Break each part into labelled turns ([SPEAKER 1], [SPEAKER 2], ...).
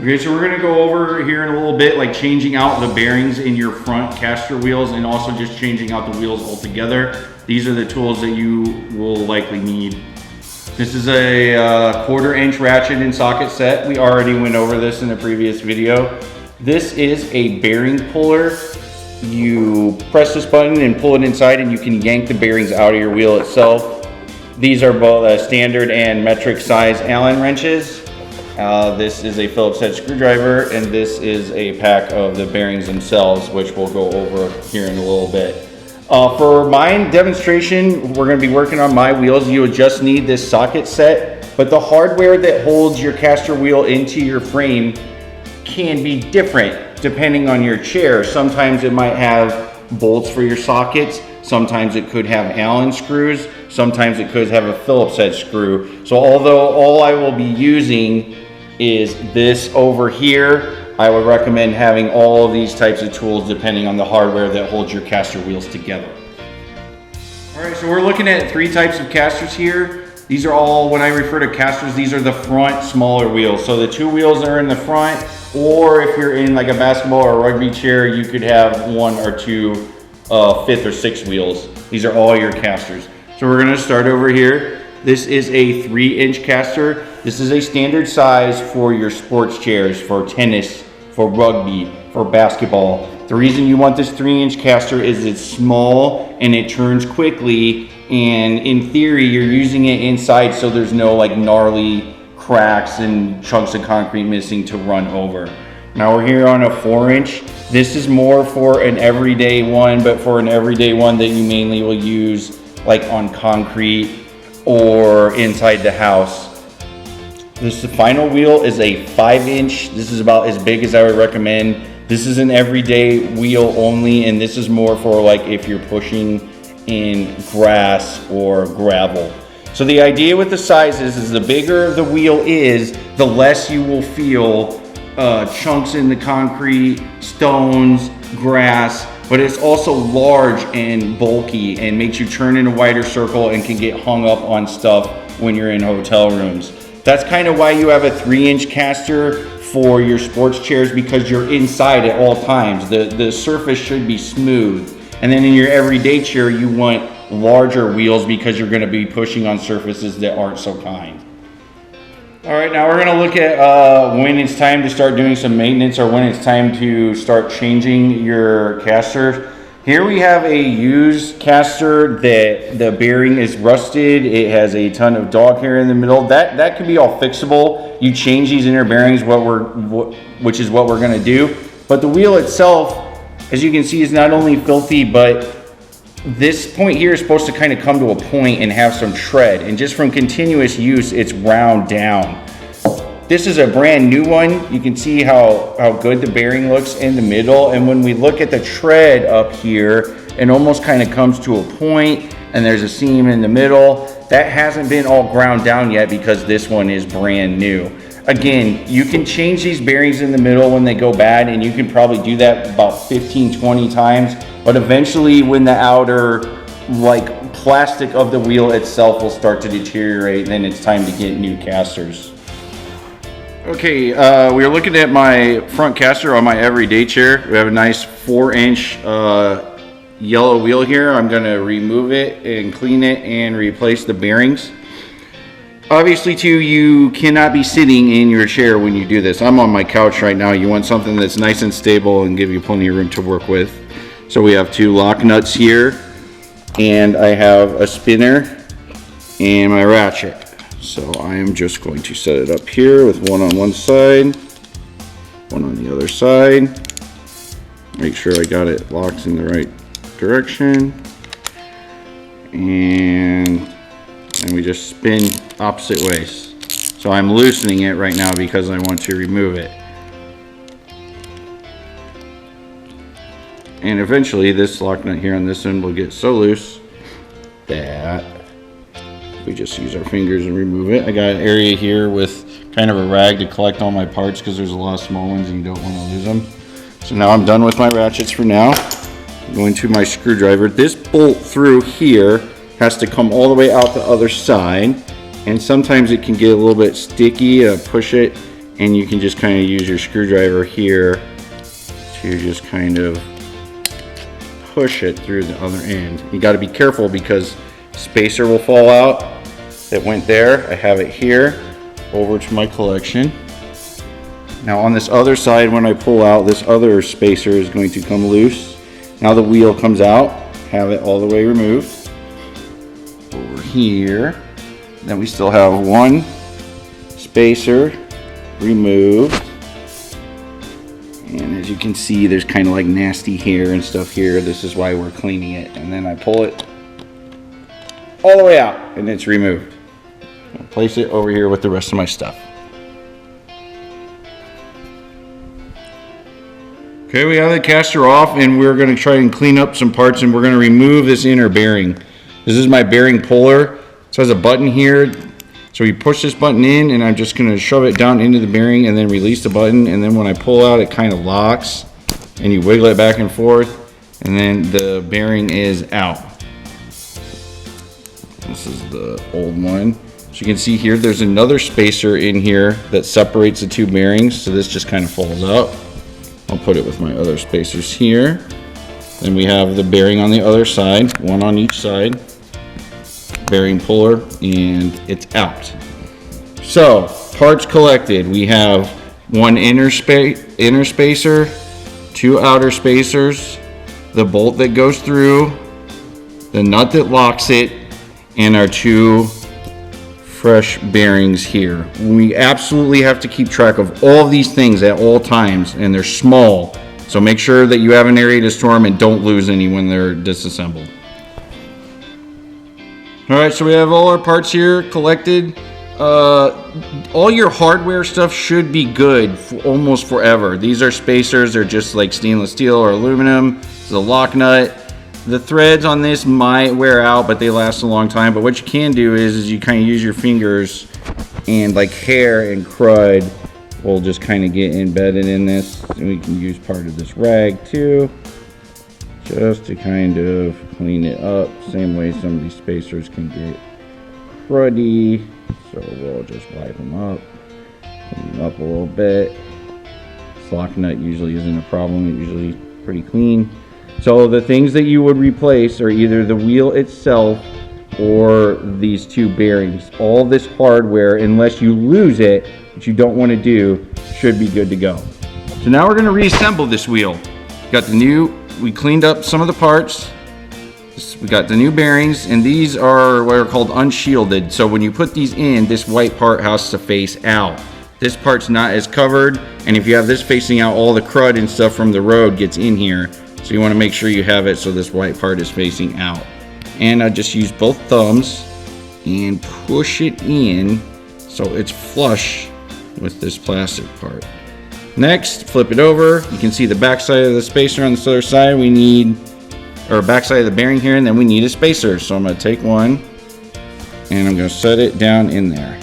[SPEAKER 1] Okay, so we're gonna go over here in a little bit, like changing out the bearings in your front caster wheels and also just changing out the wheels altogether. These are the tools that you will likely need. This is a 1/4 inch ratchet and socket set. We already went over this in a previous video. This is a bearing puller. You press this button and pull it inside and you can yank the bearings out of your wheel itself. These are both standard and metric size Allen wrenches. This is a Phillips head screwdriver, and this is a pack of the bearings themselves, which we'll go over here in a little bit. For my demonstration, we're going to be working on my wheels. You would just need this socket set, but the hardware that holds your caster wheel into your frame can be different depending on your chair. Sometimes it might have bolts for your sockets. Sometimes it could have Allen screws. Sometimes it could have a Phillips head screw. So although all I will be using is this over here, I would recommend having all of these types of tools depending on the hardware that holds your caster wheels together. All right, so we're looking at 3 types of casters here. These are all, when I refer to casters, these are the front smaller wheels. So the 2 wheels are in the front, or if you're in like a basketball or a rugby chair, you could have 1 or 2 5th or 6th wheels. These are all your casters. So we're gonna start over here. This is a 3-inch caster. This is a standard size for your sports chairs, for tennis, for rugby, for basketball. The reason you want this 3-inch caster is it's small and it turns quickly, and in theory you're using it inside so there's no like gnarly cracks and chunks of concrete missing to run over. Now we're here on a 4-inch. This is more for an everyday one, but for an everyday one that you mainly will use like on concrete or inside the house. This final wheel is a 5-inch. This is about as big as I would recommend. This is an everyday wheel only, and this is more for like if you're pushing in grass or gravel. So the idea with the sizes is the bigger the wheel is, the less you will feel chunks in the concrete, stones, grass, but it's also large and bulky and makes you turn in a wider circle and can get hung up on stuff when you're in hotel rooms. That's kind of why you have a 3-inch caster for your sports chairs, because you're inside at all times. The surface should be smooth. And then in your everyday chair, you want larger wheels because you're going to be pushing on surfaces that aren't so kind. All right, now we're going to look at when it's time to start doing some maintenance, or when it's time to start changing your caster. Here we have a Hughes caster that the bearing is rusted. It has a ton of dog hair in the middle. That can be all fixable. You change these inner bearings, which is what we're going to do. But the wheel itself, as you can see, is not only filthy, but this point here is supposed to kind of come to a point and have some tread. And just from continuous use, it's ground down. This is a brand new one. You can see how good the bearing looks in the middle. And when we look at the tread up here, it almost kind of comes to a point, and there's a seam in the middle. That hasn't been all ground down yet because this one is brand new. Again, you can change these bearings in the middle when they go bad, and you can probably do that about 15-20 times. But eventually when the outer like plastic of the wheel itself will start to deteriorate, then it's time to get new casters. Okay, we are looking at my front caster on my everyday chair. We have a nice 4-inch yellow wheel here. I'm going to remove it and clean it and replace the bearings. Obviously too, you cannot be sitting in your chair when you do this. I'm on my couch right now. You want something that's nice and stable and give you plenty of room to work with. So we have 2 lock nuts here, and I have a spinner and my ratchet. So I am just going to set it up here with one on one side, one on the other side. Make sure I got it locked in the right direction. And we just spin opposite ways. So I'm loosening it right now because I want to remove it. And eventually this lock nut here on this end will get so loose that we just use our fingers and remove it. I got an area here with kind of a rag to collect all my parts because there's a lot of small ones and you don't want to lose them. So now I'm done with my ratchets for now. I'm going to my screwdriver. This bolt through here has to come all the way out the other side, and sometimes it can get a little bit sticky. Push it and you can just kind of use your screwdriver here to just kind of push it through the other end. You got to be careful because spacer will fall out. It went there. I have it here over to my collection. Now on this other side, when I pull out, this other spacer is going to come loose. Now the wheel comes out, have it all the way removed. Over here, then we still have one spacer removed. And as you can see, there's kind of like nasty hair and stuff here. This is why we're cleaning it. And then I pull it all the way out and it's removed. I'll place it over here with the rest of my stuff. Okay, we have the caster off and we're going to try and clean up some parts, and we're going to remove this inner bearing. This is my bearing puller. It has a button here. So we push this button in and I'm just going to shove it down into the bearing and then release the button, and then when I pull out it kind of locks and you wiggle it back and forth and then the bearing is out. This is the old one. So you can see here there's another spacer in here that separates the two bearings, so this just kind of falls out. I'll put it with my other spacers here. Then we have the bearing on the other side, one on each side. Bearing puller, and it's out. So parts collected, we have one inner spacer, two outer spacers, the bolt that goes through, the nut that locks it, and our two fresh bearings here. We absolutely have to keep track of all of these things at all times, and they're small, so make sure that you have an area to store them and don't lose any when they're disassembled. Alright, so we have all our parts here collected. All your hardware stuff should be good for almost forever. These are spacers, they're just like stainless steel or aluminum. This is a lock nut. The threads on this might wear out, but they last a long time. But what you can do is you kind of use your fingers, and like hair and crud will just kind of get embedded in this. And we can use part of this rag too, just to kind of clean it up. Same way some of these spacers can get cruddy. So we'll just wipe them up, clean them up a little bit. This lock nut usually isn't a problem. It's usually pretty clean. So the things that you would replace are either the wheel itself or these two bearings. All this hardware, unless you lose it, which you don't want to do, should be good to go. So now we're going to reassemble this wheel. We cleaned up some of the parts. We got the new bearings, and these are what are called unshielded. So when you put these in, this white part has to face out. This part's not as covered, and if you have this facing out, all the crud and stuff from the road gets in here. So you want to make sure you have it so this white part is facing out. And I just use both thumbs and push it in so it's flush with this plastic part. Next, flip it over. You can see the back side of the spacer on this other side. We need, or back side of the bearing here, and then we need a spacer. So I'm going to take one and I'm going to set it down in there.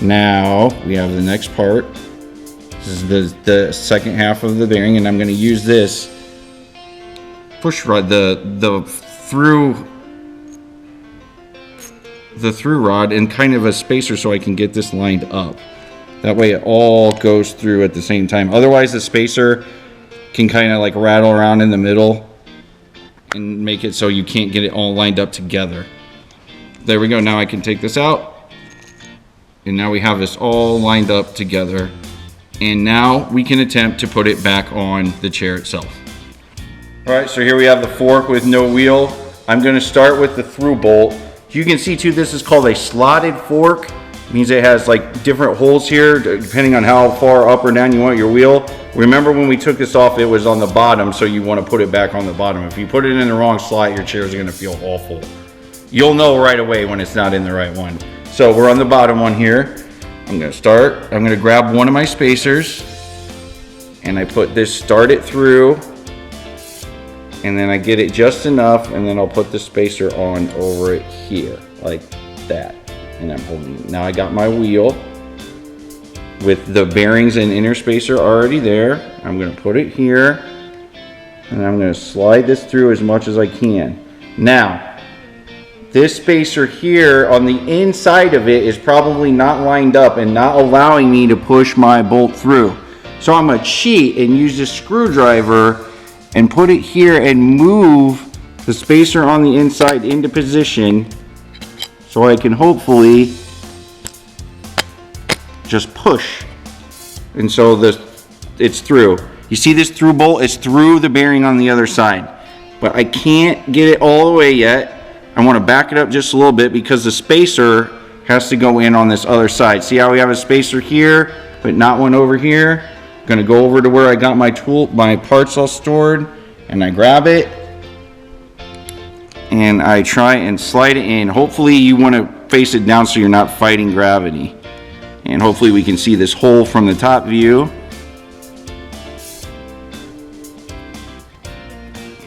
[SPEAKER 1] Now we have the next part. This is the second half of the bearing, and I'm going to use this push rod, the through rod, and kind of a spacer so I can get this lined up. That way it all goes through at the same time. Otherwise the spacer can kind of like rattle around in the middle and make it so you can't get it all lined up together. There we go. Now I can take this out, and now we have this all lined up together, and now we can attempt to put it back on the chair itself. Alright, so here we have the fork with no wheel. I'm going to start with the through bolt. You can see too, this is called a slotted fork. It means it has like different holes here depending on how far up or down you want your wheel. Remember when we took this off, it was on the bottom, so you want to put it back on the bottom. If you put it in the wrong slot, your chair is going to feel awful. You'll know right away when it's not in the right one. So we're on the bottom one here. I'm going to start. I'm going to grab one of my spacers and I put this, start it through, and then I get it just enough, and then I'll put the spacer on over it here, like that. And I'm holding it. Now I got my wheel with the bearings and inner spacer already there. I'm going to put it here, and I'm going to slide this through as much as I can. Now, this spacer here on the inside of it is probably not lined up and not allowing me to push my bolt through. So I'm gonna cheat and use this screwdriver and put it here and move the spacer on the inside into position so I can hopefully just push. And so it's through. You see this through bolt? It's through the bearing on the other side. But I can't get it all the way yet. I want to back it up just a little bit because the spacer has to go in on this other side. See how we have a spacer here, but not one over here? I'm gonna go over to where I got my parts all stored, and I grab it, and I try and slide it in. Hopefully you want to face it down so you're not fighting gravity. And hopefully we can see this hole from the top view.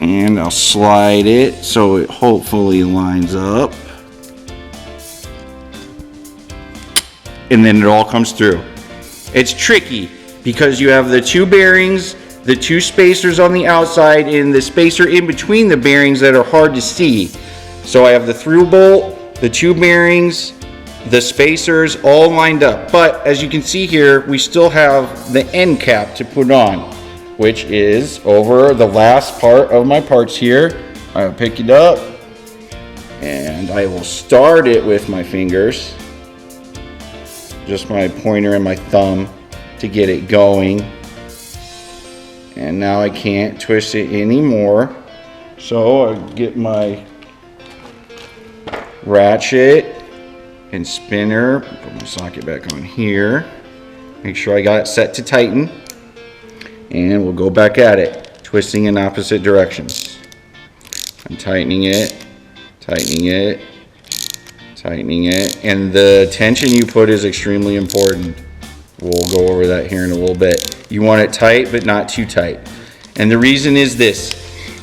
[SPEAKER 1] And I'll slide it so it hopefully lines up. And then it all comes through. It's tricky because you have the two bearings, the two spacers on the outside, and the spacer in between the bearings that are hard to see. So I have the through bolt, the two bearings, the spacers all lined up. But as you can see here, we still have the end cap to put on, which is over the last part of my parts here. I'll pick it up and I will start it with my fingers, just my pointer and my thumb to get it going. And now I can't twist it anymore. So I get my ratchet and spinner, put my socket back on here, make sure I got it set to tighten. And we'll go back at it, twisting in opposite directions. I'm tightening it, tightening it, tightening it. And the tension you put is extremely important. We'll go over that here in a little bit. You want it tight, but not too tight. And the reason is this.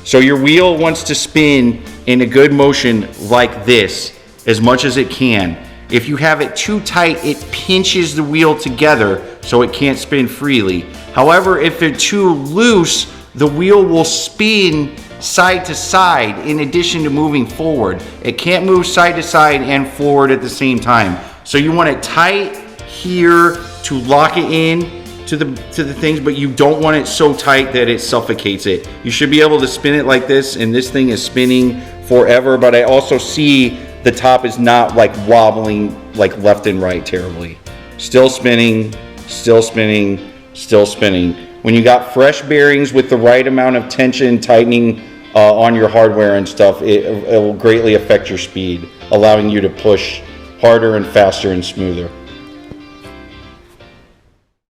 [SPEAKER 1] So your wheel wants to spin in a good motion like this, as much as it can. If you have it too tight, it pinches the wheel together so it can't spin freely. However, if they're too loose, the wheel will spin side to side in addition to moving forward. It can't move side to side and forward at the same time. So you want it tight here to lock it in to the things, but you don't want it so tight that it suffocates it. You should be able to spin it like this, and this thing is spinning forever, but I also see the top is not like wobbling like left and right terribly. Still spinning, still spinning, still spinning. When you got fresh bearings with the right amount of tension tightening on your hardware and stuff, it will greatly affect your speed, allowing you to push harder and faster and smoother.